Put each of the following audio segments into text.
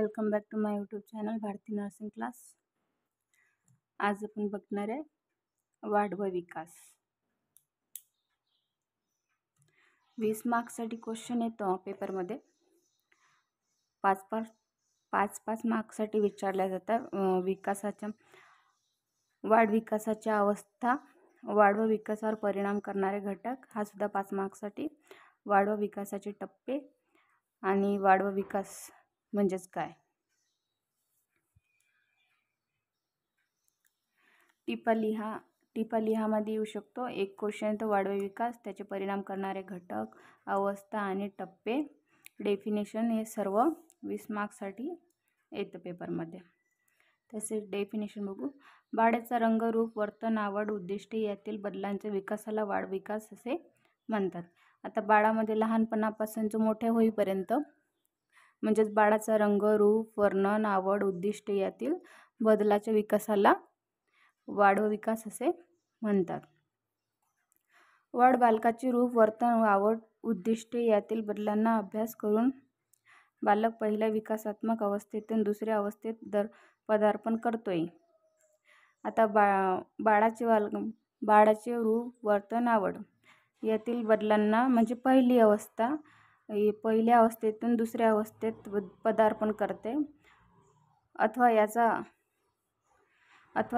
Welcome back to my YouTube channel Bharti nursing class. आज आपण बघणार आहे वाढ व विकास। 20 मार्क्ससाठी क्वेश्चन येतो पेपरमध्ये। 5 मार्क्ससाठी विचारल्या जातात। विकासाच्या वाढ विकासाच्या अवस्था, वाढ व विकासावर परिणाम करणारे घटक, हा सुद्धा 5 मार्क्ससाठी। वाढ व विकासाचे टप्पे आणि वाढ व विकास म्हणजेच काय। टिपा लिहामध्ये येऊ शकतो। एक क्वेश्चन तर वाढ व विकास, त्याचे परिणाम करणारे घटक, अवस्था आणि टप्पे, डेफिनेशन, हे सर्व 20 मार्क्ससाठी येतं पेपरमध्ये। तसेच डेफिनेशन बघू। बाळाचा रंग, रूप, वर्तन, आवड, उद्दिष्टे यातील बदलांच्या विकासाला वाढ विकास असे म्हणतात। आता बाळामध्ये लहानपणापासून जो मोठे होईपर्यंत म्हणजेच बाळाचा रंग, रूप, वर्णन, आवड, उद्दिष्टे यातील बदलाच्या विकासाला वाढ व विकास असे म्हणतात। वाढ बालकाचे रूप, वर्तन, आवड, उद्दिष्टे यातील बदलांना अभ्यास करून बालक पहिल्या विकासात्मक अवस्थेतून दुसऱ्या अवस्थेत पदार्पण करतोय। आता बाळाचे रूप, वर्तन, आवड यातील बदलांना म्हणजे पहिली अवस्था, पहिल्या अवस्थेतून दुसऱ्या अवस्थेत पदार्पण करते अथवा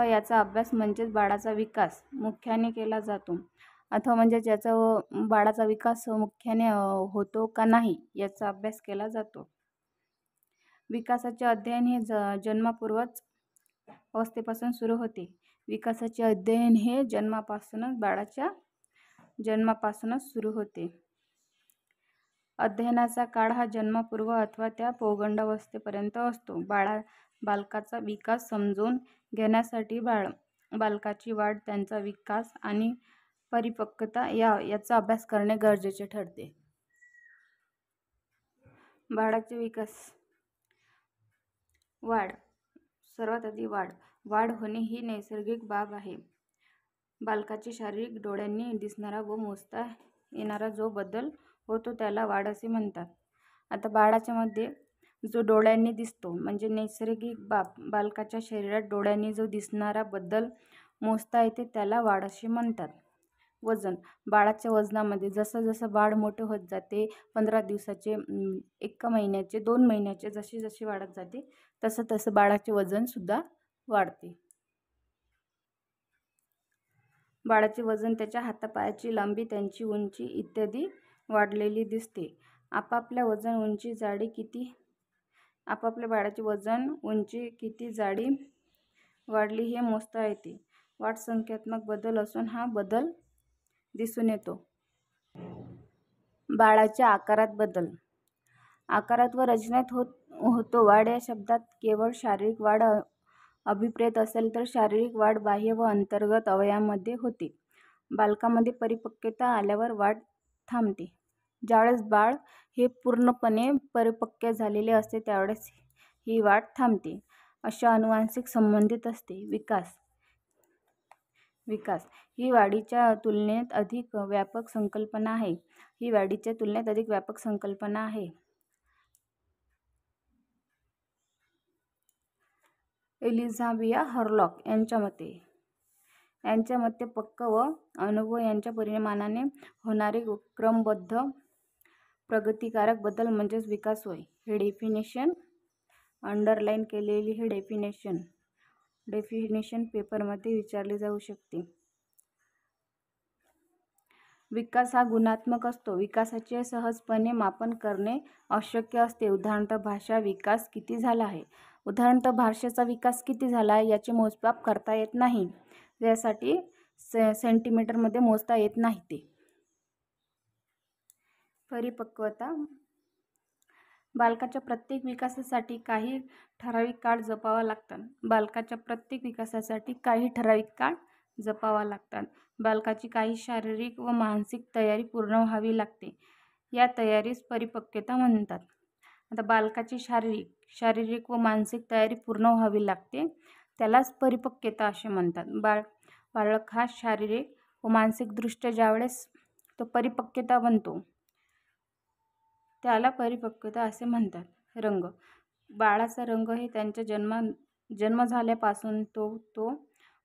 याचा अभ्यास म्हणजेच बाळाचा विकास मुख्याने केला जातो, अथवा म्हणजे ज्याचा बाळाचा विकास मुख्याने होतो का नाही याचा अभ्यास केला जातो। विकासाचे अध्ययन हे जन्मापूर्वच अवस्थेपासून सुरू होते। विकासाचे अध्ययन हे बाळाच्या जन्मापासूनच सुरू होते। अध्ययनाचा काळ हा जन्मापूर्व अथवा त्या पौगंडावस्थेपर्यंत असतो। बालकाचा विकास समजून घेण्यासाठी बालकाची वाढ, त्यांचा विकास आणि परिपक्वता याचा अभ्यास करणे गरजेचे ठरते। बाळाचे विकास। वाढ। सर्वात आधी वाढ होणे ही नैसर्गिक बाब आहे। बालकाची शारीरिक डोळ्यांनी दिसणारा व मोजता येणारा जो बदल होतो त्याला वाढ असे म्हणतात। आता बाळाच्या मध्ये जो डोळ्यांनी दिसतो म्हणजे नैसर्गिक बाब, बालकाच्या शरीरात डोळ्यांनी जो दिसणारा बदल मोजता येते त्याला वाढ असे म्हणतात। वजन। बाळाच्या वजनामध्ये जसं जसं बाळ मोठे होत जाते, 15 दिवसाचे, 1 महिन्याचे, 2 महिन्याचे, जशी जशी वाढत जाते तसं तसं बाळाचे वजन सुद्धा वाढते। बाळाचे वजन, त्याच्या हातापायाची लांबी, त्यांची उंची इत्यादी वाढलेली दिसते। आपापल्या बाळाची वजन, उंची, किती जाडी वाढली हे मोजता येते। वाढ संख्यात्मक बदल असून हा बदल दिसून येतो। बाळाच्या आकारात बदल। आकारात व रचनेत होतो। वाढ या शब्दात केवळ शारीरिक वाढ अभिप्रेत असेल तर शारीरिक वाढ बाह्य व अंतर्गत अवयवांमध्ये होते। बालकामध्ये परिपक्वता आल्यावर वाढ थांबते। ज्यावेळेस बाळ हे पूर्णपणे परिपक्व झालेले असते त्यावेळेस ही वाढ थांबते। अशा अनुवांशिक संबंधित असते। विकास ही वाढीच्या तुलनेत अधिक व्यापक संकल्पना आहे। एलिझाबेथ हरलॉक यांच्या मते पक्व व अनुभव यांच्या परिणामाने होणारे क्रमबद्ध प्रगतिकारक बदल म्हणजेच विकास होय। हे डेफिनेशन अंडरलाईन केलेली हे डेफिनेशन पेपरमध्ये विचारले जाऊ शकते। विकास हा गुणात्मक असतो। विकासाचे सहजपणे मापन करणे अशक्य असते। उदाहरणार्थ भाषा विकास किती झाला आहे। उदाहरणार्थ भाषेचा विकास किती झाला आहे याचे मोजमाप करता येत नाही, यासाठी सेंटीमीटरमध्ये मोजता येत नाही ते। परिपक्वता। बालकाच्या प्रत्येक विकासासाठी काही ठराविक काळ जपावा लागतात। बालकाची काही शारीरिक व मानसिक तयारी पूर्ण व्हावी लागते। या तयारीस परिपक्वता म्हणतात। आता बालकाची शारीरिक व मानसिक तयारी पूर्ण व्हावी लागते त्यालाच परिपक्वता असे म्हणतात। बालक हा शारीरिक व मानसिक दृष्ट्या ज्यावेळेस तो परिपक्वता बनतो त्याला परिपक्वता असे म्हणतात। रंग। बाळाचा रंग हे त्यांच्या जन्म झाल्यापासून तो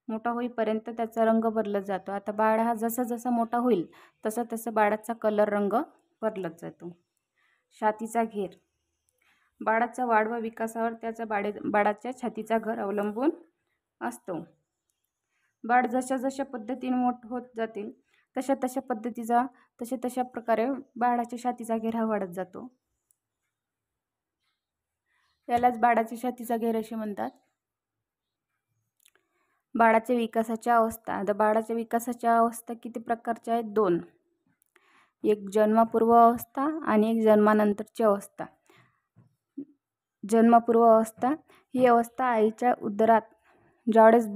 मोठा होईपर्यंत त्याचा रंग बदलत जातो. आता बाळ हा जसा जसा मोठा होईल तसा तसा बाळाचा रंग बदलत जातो. छातीचा घेर. बाळाचा वाढ व विकासावर त्याचा बाळाच्या छातीचा घर अवलंबून असतो. बाळ जशा जशा पद्धतीने मोठं होत जातील तशा प्रकारे बाळाच्या छातीचा घेर हा वाढत जातो. यालाच बाळाची छातीचा घेर असे म्हणतात. बाळाच्या विकासाच्या अवस्था. आता बाळाच्या विकासाच्या अवस्था किती प्रकारच्या आहेत? 2. एक जन्मपूर्व अवस्था आणि एक जन्मानंतरची अवस्था. जन्मपूर्व अवस्था ही अवस्था आईच्या उदरात ज्यावेळेस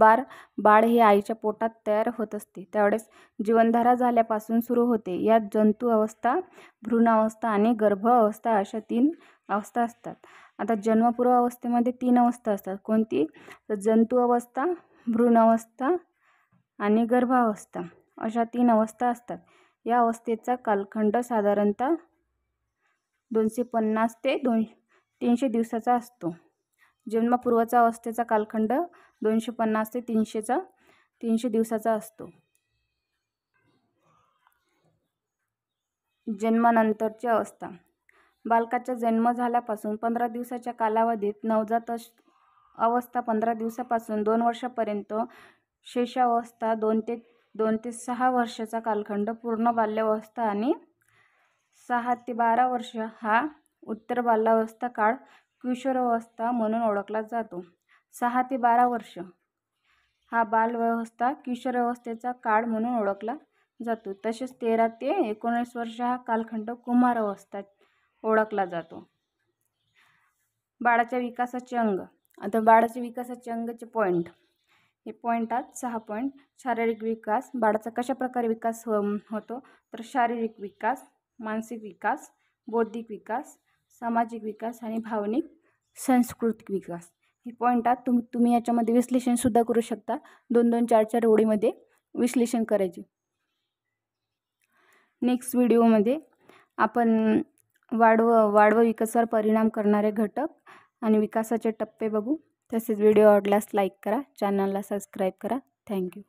बाळ हे आईच्या पोटात तयार होत असते त्यावेळेस जीवनधारा झाल्यापासून सुरू होते. यात जंतू अवस्था, भ्रूण अवस्था आणि गर्भ अवस्था अशा 3 अवस्था असतात. आता जन्मपूर्व अवस्थेमध्ये 3 अवस्था असतात. कोणती? तर जंतू अवस्था, भ्रूण अवस्था आणि गर्भावस्था अशा 3 अवस्था असतात. या अवस्थेचा कालखंड साधारणतः 250 ते 300 दिवसाचा असतो. जन्मपूर्वचा अवस्थेचा कालखंड 250 ते 300 दिवसाचा असतो. जन्मानंतरची अवस्था. बालकाचा जन्म झाल्यापासून 15 दिवसाच्या कालावधीत नवजात अवस्था 15 दिवसापासून 2 वर्षापर्यंत, शैशवावस्था 2 ते 6 वर्षाचा कालखंड, पूर्ण बाल्यावस्था आणि 6 ते 12 वर्ष हा उत्तर बाल्यावस्था काळ किशोरावस्था म्हणून ओळखला जातो. 6 ते 12 वर्ष हा बाल्यावस्था किशोरावस्थेचा काळ म्हणून ओळखला जातो. तसेच 13 ते 19 वर्ष हा कालखंड कुमारावस्था ओळखला जातो. बाळाच्या विकासाचे अंग. आता बाळाच्या विकासाचे अंगाचे पॉईंट. हे पॉईंट आहेत 6 पॉईंट. शारीरिक विकास. बाळाचा कशा प्रकारे विकास होतो? तर शारीरिक विकास, मानसिक विकास, बौद्धिक विकास, सामाजिक विकास आणि भावनिक सांस्कृतिक विकास. हे पॉईंट आहेत. तुम्ही याच्यामध्ये विश्लेषण सुद्धा करू शकता. 2-2, 4-4 ओळीमध्ये विश्लेषण करायचे. नेक्स्ट व्हिडिओमध्ये आपण वाढ व विकासावर परिणाम करणारे घटक आणि विकासाचे टप्पे बघू. तसेच व्हिडिओ आवडल्यास लाईक करा, चॅनलला सबस्क्राईब करा. थँक्यू.